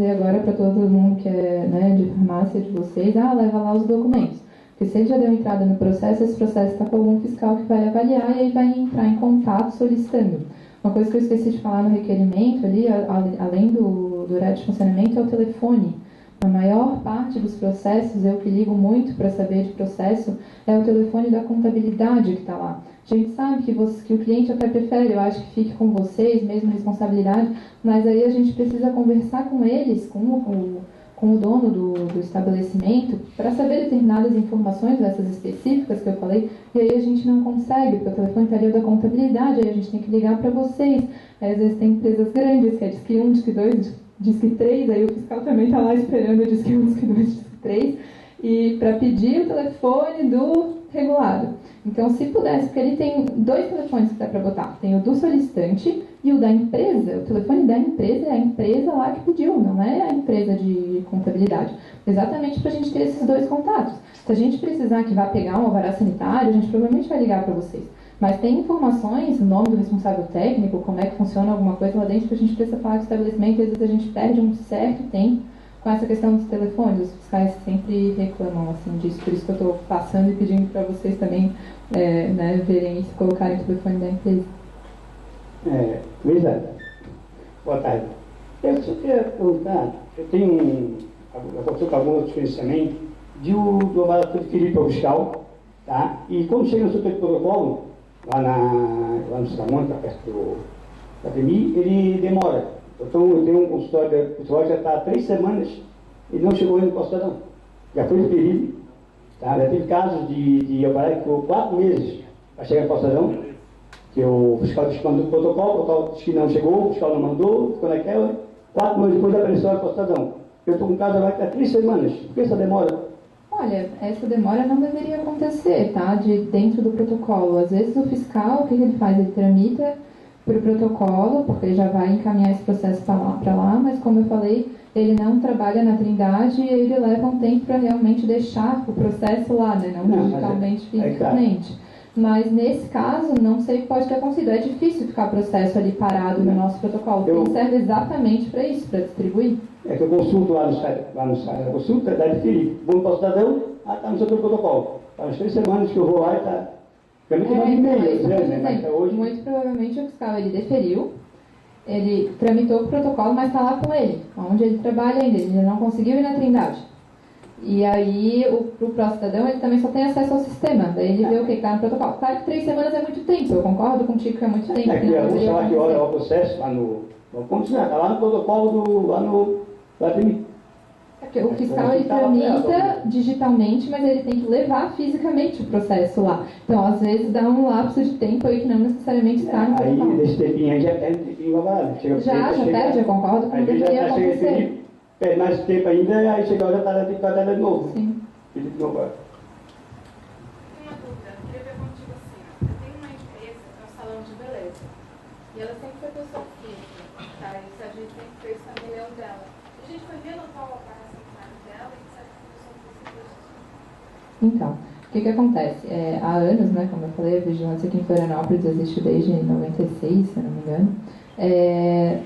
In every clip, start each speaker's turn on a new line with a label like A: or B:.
A: dizer agora para todo mundo que é, né, de farmácia de vocês, leva lá os documentos. Porque se ele já deu entrada no processo, esse processo está com algum fiscal que vai avaliar e aí vai entrar em contato solicitando. Uma coisa que eu esqueci de falar no requerimento ali, além do horário de funcionamento, é o telefone. A maior parte dos processos, eu que ligo muito para saber de processo, é o telefone da contabilidade que está lá. A gente sabe que o cliente até prefere, eu acho que fique com vocês, mesmo responsabilidade, mas aí a gente precisa conversar com eles, com o dono do estabelecimento, para saber determinadas informações, essas específicas que eu falei, e aí a gente não consegue, porque o telefone está ali da contabilidade, aí a gente tem que ligar para vocês. Aí, às vezes tem empresas grandes, que é Disque 1, Disque 2, Disque 3, aí o fiscal também está lá esperando o Disque 1, Disque 2, Disque 3, e para pedir o telefone do regulado. Então, se pudesse, porque ele tem dois telefones que dá para botar. Tem o do solicitante e o da empresa. O telefone da empresa é a empresa lá que pediu, não é a empresa de contabilidade. Exatamente para a gente ter esses dois contatos. Se a gente precisar que vá pegar um alvará sanitário, a gente provavelmente vai ligar para vocês. Mas tem informações, o nome do responsável técnico, como é que funciona alguma coisa lá dentro, que a gente precisa falar com o estabelecimento e às vezes a gente perde um certo tempo com essa questão dos telefones. Os fiscais sempre reclamam assim, disso, por isso que eu estou passando e pedindo para vocês também né, verem e se colocarem o telefone da empresa.
B: Luísa, boa tarde. Eu só queria perguntar, eu tenho algum outro conhecimento do alvará adquirido pelo fiscal, tá? E quando chega no seu protocolo, lá no Salamanca, perto da PMI, ele demora. Então, eu tenho um consultório que já está há 3 semanas e não chegou ainda para o cidadão. Já foi referido, tá? Já teve casos de alvará que ficou 4 meses para chegar para o cidadão, que o fiscal mandou o protocolo disse que não chegou, o fiscal não mandou, ficou naquela, 4 meses depois apareceu para o cidadão. Eu estou com um caso agora que está 3 semanas. Por que essa demora?
A: Olha, essa demora não deveria acontecer, tá? Dentro do protocolo. Às vezes o fiscal, o que ele faz? Ele tramita para o protocolo, porque ele já vai encaminhar esse processo para lá, mas como eu falei, ele não trabalha na Trindade e ele leva um tempo para realmente deixar o processo lá, né? Não digitalmente, fisicamente. Mas nesse caso, não sei o que pode ter acontecido. É difícil ficar o processo ali parado no nosso protocolo, porque serve exatamente para isso, para distribuir.
B: É que eu consulto lá no site, eu consulto, está definido. Vou para o cidadão, está no seu protocolo. Está umas 3 semanas que eu vou lá e está.
A: Muito provavelmente o fiscal ele deferiu, ele tramitou o protocolo, mas está lá com ele, onde ele trabalha ainda, ele não conseguiu ir na Trindade. E aí, o próximo cidadão, ele também só tem acesso ao sistema, daí ele vê o que está no protocolo. Claro que 3 semanas é muito tempo, eu concordo contigo que é muito tempo.
B: Eu vou falar que olha o processo lá no. Vamos continuar, está lá no protocolo lá no.
A: É porque o fiscal ele tramita digitalmente, mas ele tem que levar fisicamente o processo lá. Então, às vezes, dá um lapso de tempo aí que não necessariamente está no protocolo.
B: Aí, desse tempinho aí, já perde um tempinho agora.
A: Já perde, eu concordo com o que deveria acontecer.
B: Perde mais tempo ainda, aí chega a hora tem que fazer de novo.
A: Sim.
B: De novo.
C: Uma dúvida, eu queria ver contigo assim, eu tenho uma empresa, que é um salão de beleza, e ela sempre foi pessoa física, tá? Isso a gente sempre fez com a milhão dela. A gente foi renovar o apartamento dela e sabe que a pessoa conseguiu isso.
A: Então, o que acontece? Há anos, né, como eu falei, a vigilância aqui em Florianópolis existe desde 96, se eu não me engano.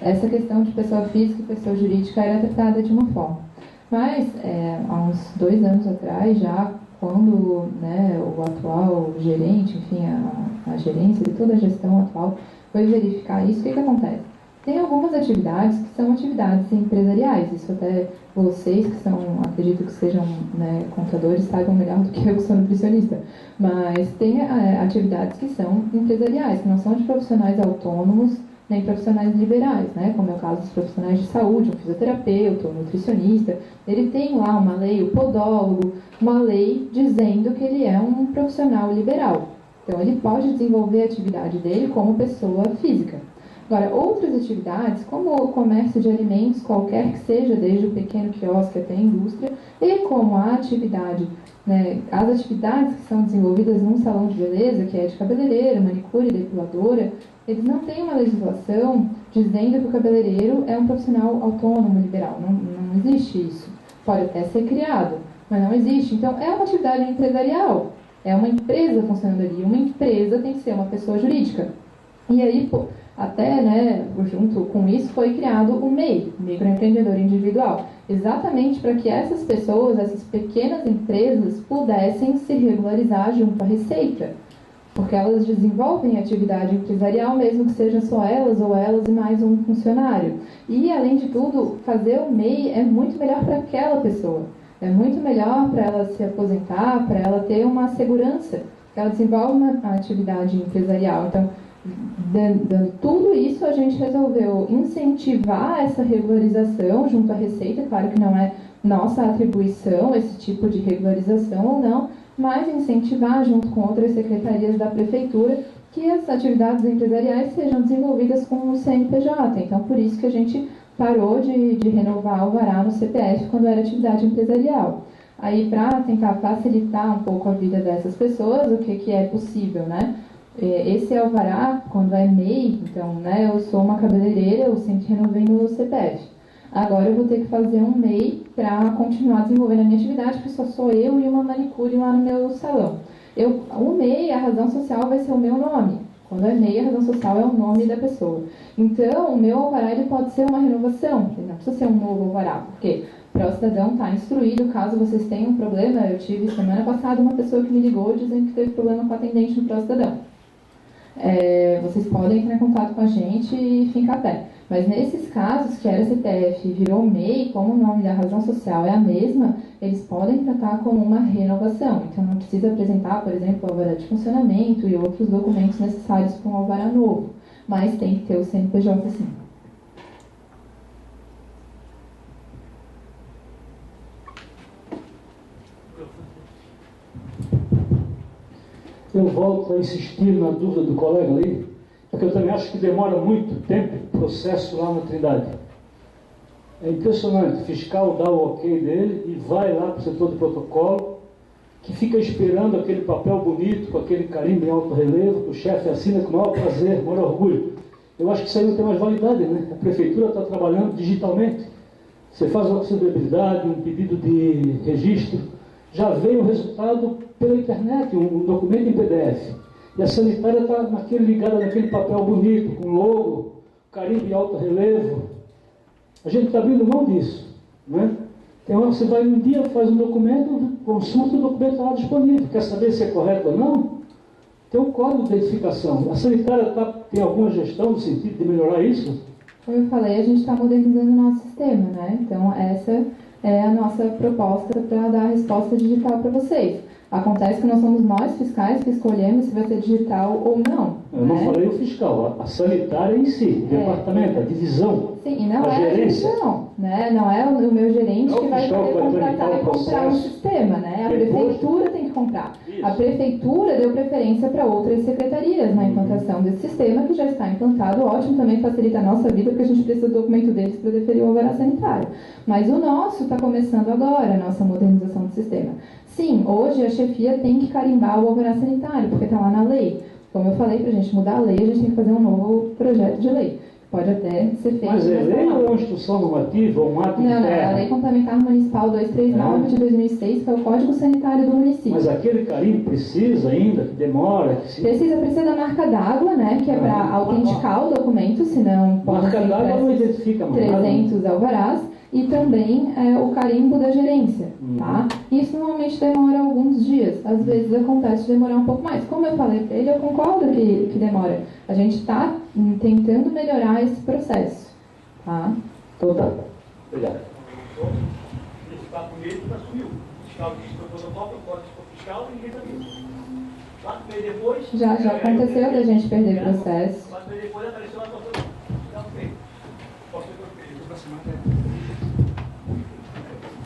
A: Essa questão de pessoa física e pessoa jurídica era tratada de uma forma. Mas, há uns 2 anos atrás, já quando né, o atual gerente, enfim, a gerência de toda a gestão atual foi verificar isso, o que acontece? Tem algumas atividades que são atividades empresariais, isso até vocês que são, acredito que sejam né, contadores, saibam melhor do que eu que sou nutricionista, mas tem atividades que são empresariais, que não são de profissionais autônomos, nem profissionais liberais, né? Como é o caso dos profissionais de saúde, um fisioterapeuta, um nutricionista. Ele tem lá uma lei, o podólogo, uma lei dizendo que ele é um profissional liberal. Então, ele pode desenvolver a atividade dele como pessoa física. Agora, outras atividades, como o comércio de alimentos, qualquer que seja, desde o pequeno quiosque até a indústria, e como a atividade, né, as atividades que são desenvolvidas num salão de beleza, que é de cabeleireiro, manicure, depiladora, eles não têm uma legislação dizendo que o cabeleireiro é um profissional autônomo, liberal. Não existe isso. Pode até ser criado, mas não existe. Então, é uma atividade empresarial. É uma empresa funcionando ali. Uma empresa tem que ser uma pessoa jurídica. E aí, Até, né, junto com isso, foi criado o MEI, Microempreendedor Individual, exatamente para que essas pessoas, essas pequenas empresas, pudessem se regularizar junto à Receita, porque elas desenvolvem atividade empresarial, mesmo que seja só elas ou elas e mais um funcionário. E, além de tudo, fazer o MEI é muito melhor para aquela pessoa. É muito melhor para ela se aposentar, para ela ter uma segurança, que ela desenvolve uma atividade empresarial. Então, dando tudo isso, a gente resolveu incentivar essa regularização junto à Receita. Claro que não é nossa atribuição esse tipo de regularização ou não, mas incentivar junto com outras secretarias da Prefeitura que as atividades empresariais sejam desenvolvidas com o CNPJ. Então, por isso que a gente parou de renovar o alvará no CPF quando era atividade empresarial. Aí, para tentar facilitar um pouco a vida dessas pessoas, o que é possível, né? Esse alvará, quando é MEI, então, né, eu sou uma cabeleireira, eu sempre renovei no CPF. Agora eu vou ter que fazer um MEI para continuar desenvolvendo a minha atividade, porque só sou eu e uma manicure lá no meu salão. O MEI, a razão social, vai ser o meu nome. Quando é MEI, a razão social é o nome da pessoa. Então, o meu alvará ele pode ser uma renovação, ele não precisa ser um novo alvará, porque para o cidadão estar instruído, caso vocês tenham um problema. Eu tive semana passada uma pessoa que me ligou dizendo que teve problema com o atendente no Cidadão. Vocês podem entrar em contato com a gente e ficar a pé. Mas nesses casos que era CPF e virou MEI, como o nome da razão social é a mesma, eles podem tratar como uma renovação. Então não precisa apresentar, por exemplo, o alvará de funcionamento e outros documentos necessários para um alvará novo. Mas tem que ter o CNPJ sim.
D: Eu volto a insistir na dúvida do colega ali, porque eu também acho que demora muito tempo o processo lá na Trindade. É impressionante, o fiscal dá o ok dele e vai lá para o setor de protocolo, que fica esperando aquele papel bonito, com aquele carimbo em alto relevo, que o chefe assina com o maior prazer, com o maior orgulho. Eu acho que isso aí não tem mais validade, né? A prefeitura está trabalhando digitalmente. Você faz uma acessibilidade, um pedido de registro, já veio o resultado pela internet, um documento em PDF. E a sanitária está ligada naquele papel bonito, com logo, carimbo em alto relevo. A gente está abrindo mão disso, né? Então você vai um dia, faz um documento, consulta, o documento está lá disponível. Quer saber se é correto ou não? Tem um código de identificação. A sanitária tem alguma gestão no sentido de melhorar isso?
A: Como eu falei, a gente está modernizando o nosso sistema, né? Então, essa é a nossa proposta para dar a resposta digital para vocês. Acontece que não somos nós, fiscais, que escolhemos se vai ser digital ou não.
D: Eu não falei o fiscal, a sanitária em si, o departamento, a divisão,
A: sim, e não
D: a gerência.
A: A divisão, né? Não é o meu gerente que vai poder contratar e comprar o sistema, né? A prefeitura tem que comprar. Isso. A prefeitura deu preferência para outras secretarias na implantação desse sistema, que já está implantado. Ótimo, também facilita a nossa vida, porque a gente precisa do documento deles para deferir o alvará sanitário. Mas o nosso está começando agora, a nossa modernização do sistema. Sim, hoje a chefia tem que carimbar o alvará sanitário, porque está lá na lei. Como eu falei, para a gente mudar a lei, a gente tem que fazer um novo projeto de lei. Pode até ser feito.
D: Mas é lei ou é uma instrução normativa, ou um ato
A: interno? Não, é a Lei Complementar Municipal 239 de 2006, que é o Código Sanitário do município.
D: Mas aquele carimbo precisa ainda, que demora?
A: Precisa da marca d'água, né, que é para autenticar o documento, senão pode
D: marca d'água não identifica mais
A: 300 alvarás. E também o carimbo da gerência, tá? Isso normalmente demora alguns dias. Às vezes acontece de demorar um pouco mais. Como eu falei para ele, eu concordo que demora. A gente está tentando melhorar esse processo, tá?
D: Então tá. Obrigado.
E: Esse papo dele assumiu. O fiscal disse que eu protocolo, eu posso para o fiscal e ninguém está vindo. 4 meses depois...
A: Já aconteceu da gente perder processo.
E: 4 meses depois apareceu lá para o posso ter para semana.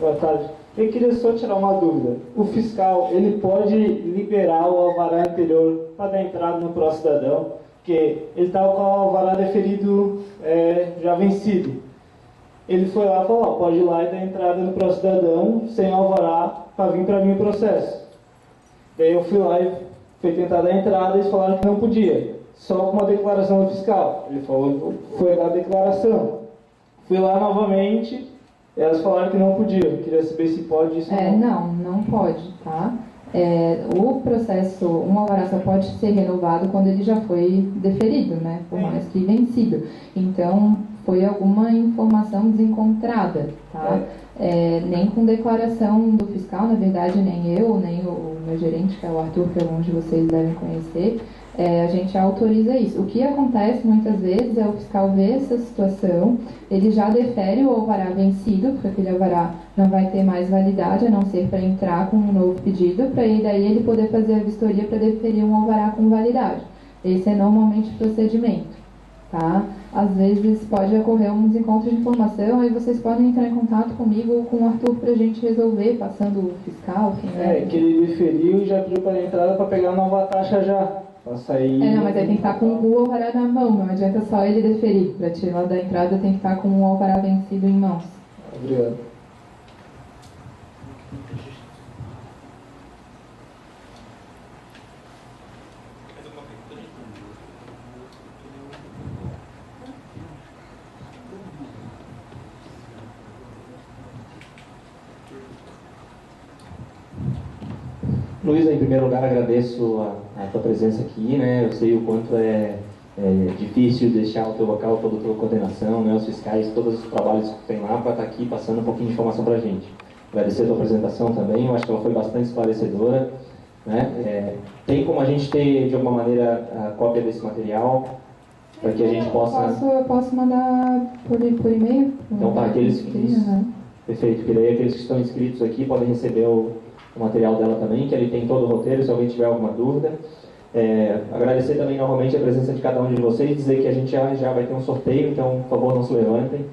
F: Boa tarde. Eu queria só tirar uma dúvida. O fiscal, ele pode liberar o alvará anterior para dar entrada no pró-cidadão, porque ele estava com o alvará deferido já vencido. Ele foi lá e falou, pode ir lá e dar entrada no pró-cidadão sem alvará para vir para mim o processo. Daí eu fui lá e fui tentar dar entrada e eles falaram que não podia, só com uma declaração do fiscal. Ele falou, foi dar a declaração. Fui lá novamente... Elas falaram que não podia. Queria saber se pode isso ou
A: não. Não pode, tá? O processo, um alvará só pode ser renovado quando ele já foi deferido, né? Por mais que vencido. Então, foi alguma informação desencontrada, tá? Nem com declaração do fiscal, na verdade, nem eu, nem o meu gerente, que é o Arthur, que alguns de vocês devem conhecer, a gente autoriza isso. O que acontece muitas vezes é o fiscal ver essa situação, ele já defere o alvará vencido, porque aquele alvará não vai ter mais validade, a não ser para entrar com um novo pedido, para daí ele poder fazer a vistoria para deferir um alvará com validade. Esse é normalmente o procedimento, tá? Às vezes pode ocorrer um desencontro de informação, aí vocês podem entrar em contato comigo ou com o Arthur para a gente resolver, passando o fiscal.
F: Que ele deferiu e já pediu para a entrada para pegar a nova taxa já. Pra sair...
A: não, mas aí tem que estar com o alvará na mão, não adianta só ele deferir. Para tirar da entrada tem que estar com o alvará vencido em mãos.
F: Obrigado.
G: Luiz, em primeiro lugar, agradeço a tua presença aqui, né? Eu sei o quanto é difícil deixar o teu local, toda a tua coordenação, né? Os fiscais, todos os trabalhos que tem lá para estar aqui passando um pouquinho de informação para a gente. Agradecer a tua apresentação também, eu acho que ela foi bastante esclarecedora, né? Tem como a gente ter, de alguma maneira, a cópia desse material, para que a gente possa...
A: Eu posso mandar por e-mail?
G: Então tá, aqueles que... Perfeito, que daí aqueles que estão inscritos aqui podem receber o material dela também, que ele tem todo o roteiro, se alguém tiver alguma dúvida. Agradecer também novamente a presença de cada um de vocês, dizer que a gente já vai ter um sorteio, então por favor não se levantem.